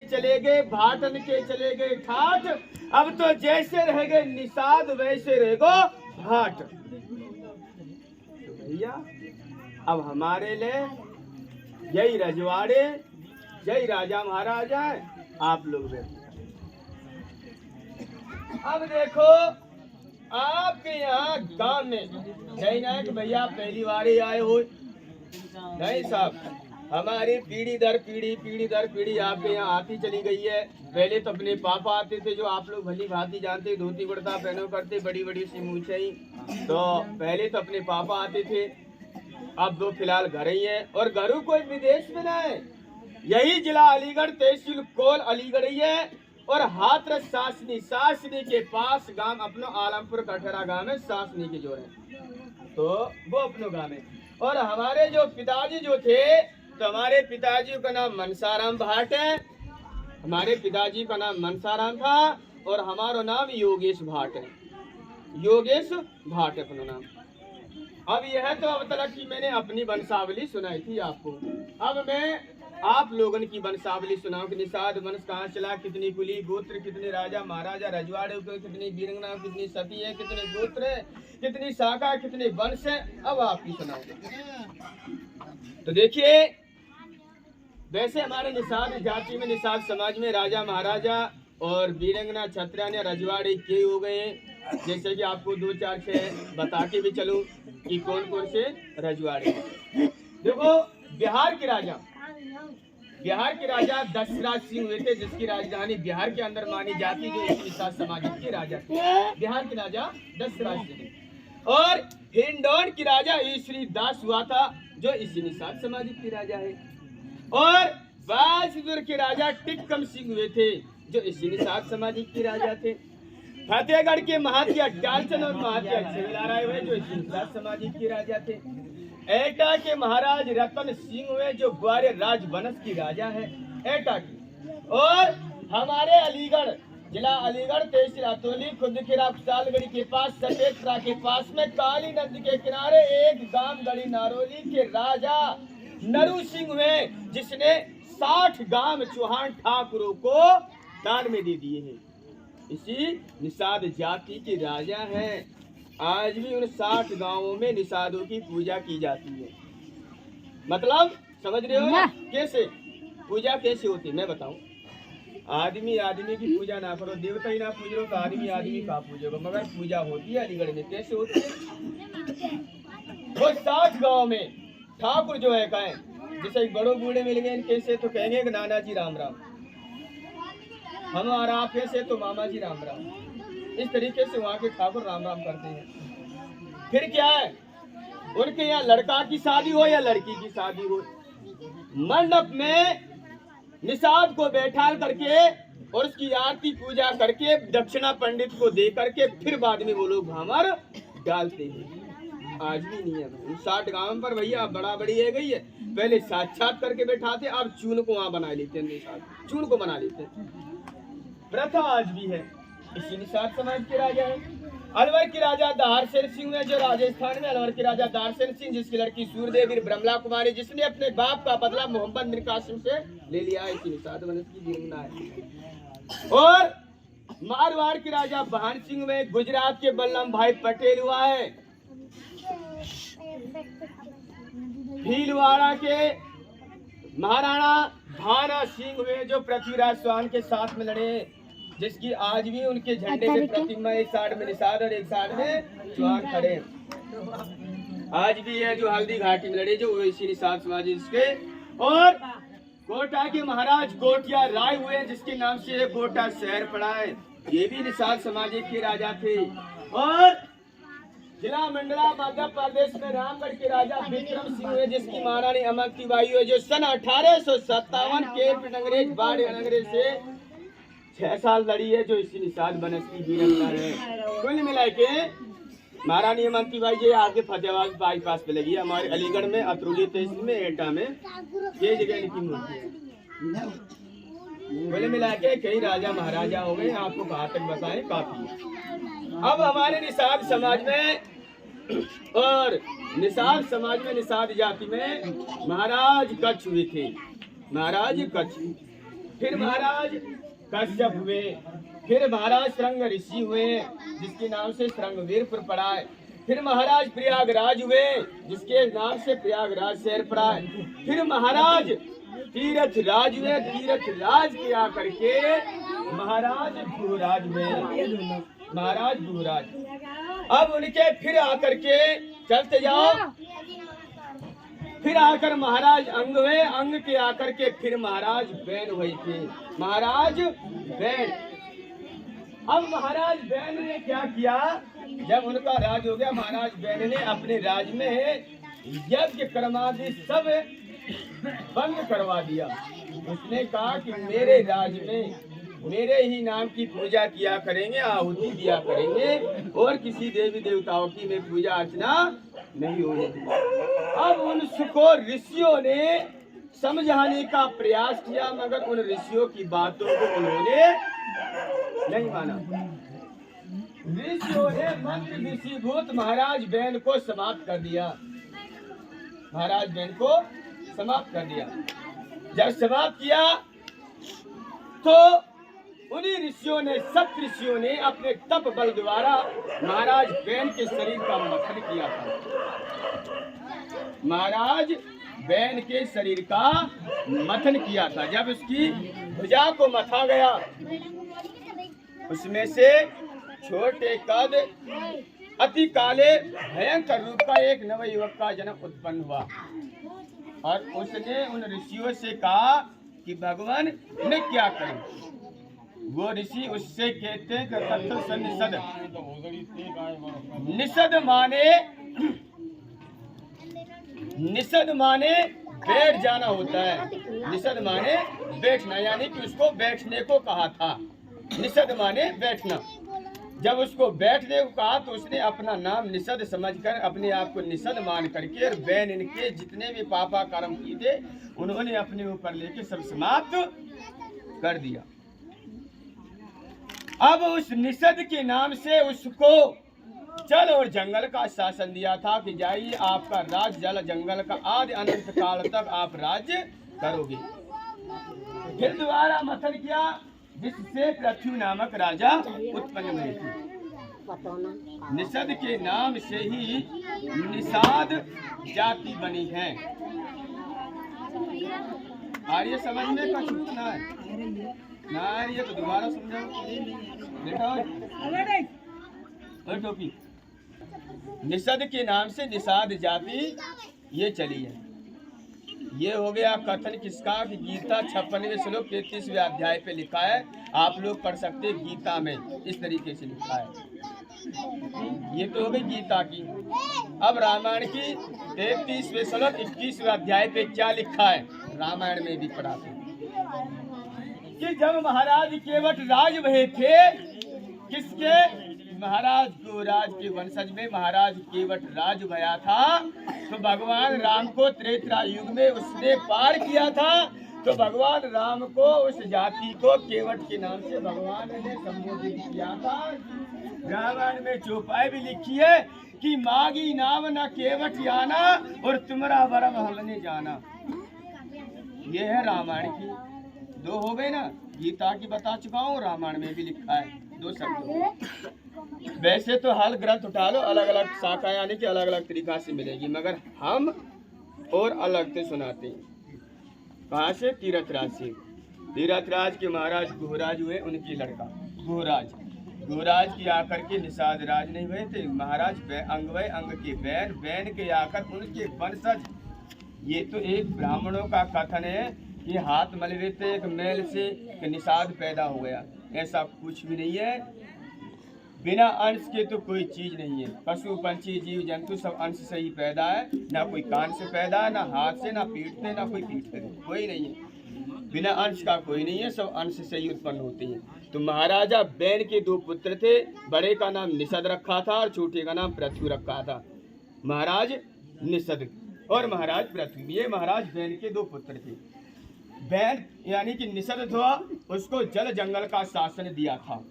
चले गए भाटन के चले गए ठाठ, अब तो जैसे रह गए निषाद वैसे रह गो भाट। भैया अब हमारे लिए यही रजवाड़े यही राजा महाराजा है, आप लोग अब देखो आपके यहाँ गांव में जय नायक भैया पहली बार ही आए हो नहीं साहब, हमारी पीढ़ी दर पीढ़ी आपके यहाँ आती चली गई है। पहले तो अपने पापा आते थे जो आप लोग भली भांति जानते, धोती कुर्ता पहनो करते, बड़ी बड़ी सी मूछें, तो पहले तो अपने पापा आते थे। अब दो फिलहाल घर ही है और घरों कोई विदेश में ना है, यही जिला अलीगढ़ तहसील कोल अलीगढ़ ही है और हाथरस सासनी के पास गांव अपनो आलमपुर कठरा गांव है, सासनी के जो है तो वो अपनो गांव है। और हमारे जो पिताजी जो थे तो हमारे पिताजी का नाम मनसाराम भाट है, हमारे पिताजी का नाम मनसाराम था और हमारा नाम योगेश भाट है, योगेश भाट है अपना नाम। अब यह तो अब तक की मैंने अपनी वंशावली सुनाई थी आपको, अब मैं आप लोगन की वंशावली सुनाऊं कि निषाद वंश कहाँ चला, कितनी कुली गोत्र, कितने राजा महाराजा रजवाड़े, कितनी वीरंगना, कितनी सती है, कितने गोत्र है, कितनी शाखा, कितने वंश है, अब आपकी सुनाऊंगा। तो देखिए वैसे हमारे निषाद जाति में निषाद समाज में राजा महाराजा और वीरंगना छत्रिया ने रजवाड़े के हो गए, जैसे कि आपको दो चार से बता के भी चलूं कि कौन कौन से रजवाड़े। देखो बिहार के राजा दशरथ सिंह हुए थे, जिसकी राजधानी बिहार के अंदर मानी जाती, जो एक निषाद समाज के राजा थे। बिहार के राजा दशरथ सिंह और हिंडौन की राजा ईश्वरी दास हुआ था, जो इसी निषाद समाज के राजा है। और बाजपुर के राजा टिक्कम सिंह हुए थे, जो इसी निषाद सामाजिक के राजा थे। फतेहगढ़ के महात्या डालचंद और महात्या छेलाराय हुए, जो इसी निषाद सामाजिक के राजा थे। एटा के महाराज रतन सिंह हुए, जो ग्वालियर राजवंश की राजा है एटा की। और हमारे अलीगढ़ जिला अलीगढ़ तहसील अतौली खुर्दखेड़ा खुशालगढ़ी के पास सफेदपुरा के पास में काली नदी के किनारे एक गांव गढ़ी नारोली के राजा नरू सिंह हुए, जिसने 60 गांव चौहान ठाकुरों को दान में दे दिए हैं। इसी निषाद जाति के राजा हैं। आज भी उन 60 गांवों में निषादों की पूजा की जाती है। मतलब समझ रहे हो कैसे पूजा कैसे होती है मैं बताऊं। आदमी की पूजा ना करो, देवता ही ना पूजो तो आदमी का पूजोगे, मगर पूजा होती है अलीगढ़ में। कैसे होती है? वो 60 गाँव में ठाकुर जो है कहें, जैसे एक बड़ो बूढ़े मिल गए कैसे तो कहेंगे कि नाना जी राम राम, हमारा आप कैसे तो मामा जी राम राम। इस तरीके से वहाँ के ठाकुर राम राम करते हैं। फिर क्या है, उनके यहाँ लड़का की शादी हो या लड़की की शादी हो, मंडप में निषाद को बैठा करके और उसकी आरती पूजा करके दक्षिणा पंडित को दे करके फिर बाद में वो लोग भामर डालते हैं। आज भी नहीं है 60 गांव पर भैया बड़ा बड़ी है गई है। पहले साक्षात करके बैठाते, अब चून को वहाँ बना लेते हैं, निषाद चून को बना लेते हैं। प्रथा आज भी है। इसी निषाद समाज के राजा है। अलवर के राजा दारसेन सिंह है, जो राजस्थान में अलवर के राजा दारसेन सिंह, जिसकी लड़की सूरदेवी ब्रह्मला कुमारी, जिसने अपने बाप का बदला मोहम्मद बिन कासिम से ले लिया है। इसी निषाद वंश की वीरंगना है। और मारवाड़ के राजा बहान सिंह में गुजरात के बल्लभ भाई पटेल हुआ है। भीलवाड़ा के महाराणा भाना सिंह हुए, जो पृथ्वीराज चौहान के साथ में लड़े, जिसकी आज भी उनके झंडे पे प्रतिमा एक साइड में निषाद और एक साइड में चौहान खड़े। आज भी है जो हल्दी घाटी में लड़े, जो इसी निषाद समाज इसके। और कोटा के महाराज कोटिया राय हुए, जिसके नाम से कोटा शहर पड़ा है, ये भी निषाद समाज के राजा थे। और जिला मंडला मध्य प्रदेश में रामगढ़ के राजा विक्रम सिंह हुए, जिसकी महारानी अमरती बाई हुए, जो सन 1857 के अंग्रेज बाढ़ अंग्रेज से 6 साल लड़ी है, जो इसी निषाद वंश की वीरंगना है। कुल मिला के महारानी अमरती बाई जी आगे फतेहाबाद बाईपास पे लगी है, हमारे अलीगढ़ में अतरौली तहसील में एटा में ये जगह लिखी मूर्ति है। कुल मिला के कई राजा महाराजा हो गए, आपको कहाँ तक बताएं काफी। अब हमारे निषाद समाज में और निषाद समाज में निषाद जाति में महाराज कच्छ हुए थे। महाराज कच्छ फिर महाराज कश्यप हुए, फिर महाराज श्रृंग ऋषि हुए जिसके नाम से श्रृंगवीरपुर पड़ा है। फिर महाराज प्रयागराज हुए जिसके नाम से प्रयागराज शहर पड़ा है। फिर महाराज तीरथ राज हुए, तीरथ राज के आकर के महाराज भूराज हुए, महाराज भूराज। अब उनके फिर आकर के चलते जाओ, फिर आकर महाराज अंग हुए, अंग के आकर के फिर महाराज बैन हुए थे, महाराज बैन। अब महाराज बैन ने क्या किया, जब उनका राज हो गया, महाराज बैन ने अपने राज में यज्ञ कर्मादि सब बंद करवा दिया। उसने कहा कि मेरे राज में मेरे ही नाम की पूजा किया करेंगे, आहुति दिया करेंगे, और किसी देवी देवताओं की में पूजा अर्चना नहीं होगी। अब उनको ऋषियों ने समझाने का प्रयास किया, मगर उन ऋषियों की बातों को उन्होंने नहीं माना। ऋषियों ने मंत्र विषीभूत महाराज बैन को समाप्त कर दिया, महाराज बैन को समाप्त कर दिया। जब समाप्त किया तो उन्हीं ऋषियों ने, सप्त ऋषियों ने अपने तप बल द्वारा महाराज बैन के शरीर का मथन किया था। महाराज बैन के शरीर का मथन किया था। जब उसकी भुजा को मथा गया, उसमें से छोटे कद अति काले भयंकर रूप का एक नवयुवक का जन्म उत्पन्न हुआ, और उसने उन ऋषियों से कहा कि भगवान मैं क्या करूं। वो ऋषि उससे कहते हैं कि तत्व सन्निषद, निषद माने बैठ जाना होता है। निषद माने बैठना, यानी कि उसको बैठने को कहा था। निषद माने बैठना। जब उसको बैठने को कहा तो उसने अपना नाम निषद समझकर अपने आप को निषद मान करके, और बैन इनके जितने भी पापा कर्म किए थे उन्होंने अपने ऊपर लेके सब समाप्त कर दिया। अब उस निषद के नाम से उसको जल और जंगल का शासन दिया था कि जाइए आपका राज जल जंगल का आदि अनंत काल तक आप राज्य करोगे। फिर दोबारा मथन किया, जिससे पृथ्वी नामक राजा उत्पन्न हुए थे। निषद के नाम से ही निषाद जाति बनी है। आर्य समझ में का छूटना है ना, ये तो दोबारा समझाओ। देखा और टोपी, निषद के नाम से निषाद जाति ये चली है। ये हो गया कथन किसका, कि गीता 56वें श्लोक 33वें अध्याय पे लिखा है। आप लोग पढ़ सकते हैं, गीता में इस तरीके से लिखा है। ये तो हो गई गीता की। अब रामायण की 33वें श्लोक 21वें अध्याय पे क्या लिखा है, रामायण में भी पढ़ा थे कि जब महाराज केवट राज भये थे, किसके, महाराज गोराज के वंशज में महाराज केवट राज भया था, तो भगवान राम को त्रेता युग में उसने पार किया था। तो भगवान राम को उस जाति को केवट के नाम से भगवान ने संबोधित किया था। रामायण में चौपाई भी लिखी है कि मागी नाम न केवट जाना, और तुम्हारा वरम हमने जाना। ये है रामायण की। दो हो गए ना, गीता की बता चुका हूँ, रामायण में भी लिखा है 2 शब्द। वैसे तो हर ग्रंथ उठा लो, अलग अलग शाखा यानी कि अलग अलग तरीका से मिलेगी, मगर हम और अलग से सुनाते हैं। कहाँ से, तीर्थराज से। तीर्थराज के महाराज गोराज हुए, उनकी लड़का गोराज। गोराज की आकर के निषाद राज नहीं हुए थे, महाराज अंग हुए, अंग के बैन, बैन के आकर उनके वंशज। ये तो एक ब्राह्मणों का कथन है कि हाथ मलबे थे एक मैल से कि निषाद पैदा हो गया। ऐसा कुछ भी नहीं है। बिना अंश के तो कोई चीज नहीं है। पशु पंछी जीव जंतु सब अंश से ही पैदा है। ना कोई कान से पैदा है, ना हाथ से, ना पीठ से, ना कोई पीठ से, कोई नहीं है। बिना अंश का कोई नहीं है, सब अंश से ही उत्पन्न होते हैं। तो महाराजा बैन के 2 पुत्र थे। बड़े का नाम निषद रखा था और छोटे का नाम पृथ्वी रखा था। महाराज निषद और महाराज पृथ्वी, ये महाराज बैन के 2 पुत्र थे। बैन यानी कि निषद था, उसको जल जंगल का शासन दिया था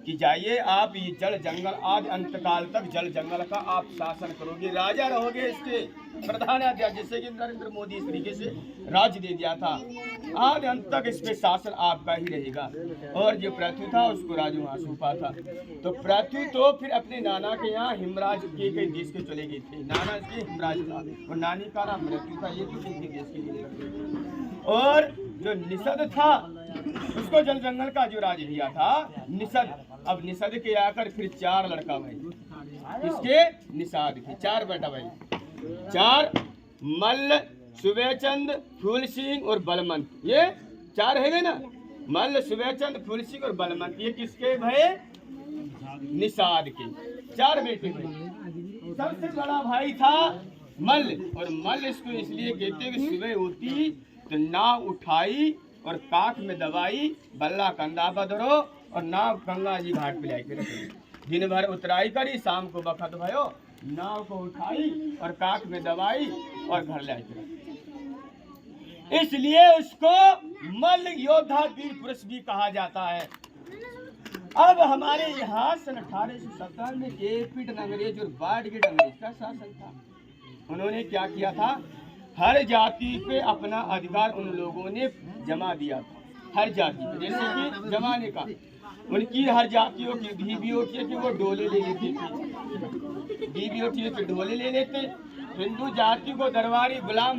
कि जाइए आप ये जल जंगल आदि अंतकाल तक जल जंगल का आप शासन करोगे, राजा रहोगे इसके। प्रधानाध्याय, जिससे कि नरेंद्र मोदी इस तरीके से राज्य दे दिया था। आज अंत तक इस पे शासन आपका ही रहेगा। और जो पृथ्वी था उसको राजू वहां सौंपा था। तो पृथ्वी तो फिर अपने नाना के यहाँ हिमराज के कई देश के चले गए थे। नाना के हिमराज था और नानी का नाम पृथ्वी था। ये तो किसी देश के लिए। और जो निषद था उसको जल जंगल का जो राज दिया था निषद। अब निषद के आकर फिर 4 लड़का भाई इसके निषाद के 4 बेटा भाई, 4 मल्ल, सुबेचंद, फूल सिंह और बलवंत। ये 4 है ना, मल्ल, सुबेचंद, फूल सिंह और बलवंत। ये किसके भाई? निषाद के 4 बेटे भाई। सबसे बड़ा भाई था मल्ल। और मल्ल इसको इसलिए कहते हैं कि सुबह होती तो नाव उठाई और काख में दबाई, बल्ला कंधा बधरो और नाव गंगा जी घाट पे लाके रखी। दिन भर उतराई करी, शाम को बखत भयो नाव को उठाई और काख में दबाई और घर लाके रखी। इसलिए उसको मल्ल योद्धा वीर पुरुष भी कहा जाता है। अब हमारे यहाँ सन 1857 में केपीट अंग्रेज और बाड़गेट अंग्रेज का शासन था। उन्होंने क्या किया था? हर जाति पे अपना अधिकार उन लोगों ने जमा दिया था। हर जाति पे, जैसे कि जमाने का उनकी हर जातियों की भी होती है कि वो डोले ले लेते थे, भी होती है कि डोले ले लेते। हिंदू जाति को दरबारी गुलाम